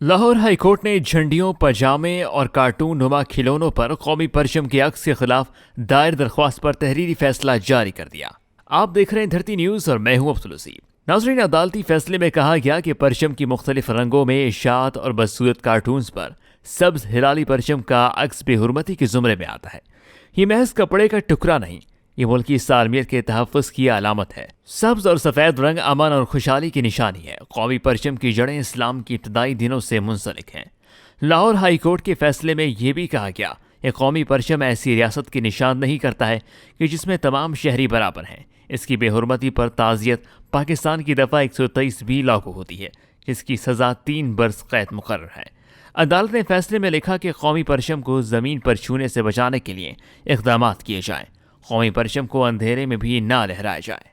Lahore high court نے جھنڈیوں، پاجامے اور cartoon نما کھلونوں پر قومی پرچم کے عکس کے خلاف دائر درخواست پر تحریری فیصلہ جاری کر دیا۔ آپ دیکھ رہے ہیں دھرتی نیوز اور میں ہوں عبدالعزیز۔ ناظرین، عدالتی فیصلے میں کہا گیا کہ پرچم کی مختلف رنگوں میں اشاعت اور بدصورت کارٹونز پر سبز ہلالی پرچم کا عکس بے حرمتی کے زمرے میں آتا ہے۔ یہ محض کپڑے کا ٹکڑا نہیں، یہ ملکی سالمیت کے تحفظ کی علامت ہے۔ سبز اور سفید رنگ امن اور خوشحالی کی نشانی ہے۔ قومی پرچم کی جڑیں اسلام کی ابتدائی دنوں سے منسلک ہیں۔ لاہور ہائی کورٹ کے فیصلے میں یہ بھی کہا گیا کہ قومی پرچم ایسی ریاست کی نشان نہیں کرتا ہے کہ جس میں تمام شہری برابر ہیں۔ اس کی بے حرمتی پر تعزیت پاکستان کی دفعہ 123 بھی لاگو ہوتی ہے، جس کی سزا 3 برس قید مقرر ہے۔ عدالت نے فیصلے میں لکھا کہ قومی پرچم کو زمین پر چھونے سے بچانے کے لیے اقدامات کیے جائیں۔ قومی پرچم کو اندھیرے میں بھی نہ لہرایا جائے۔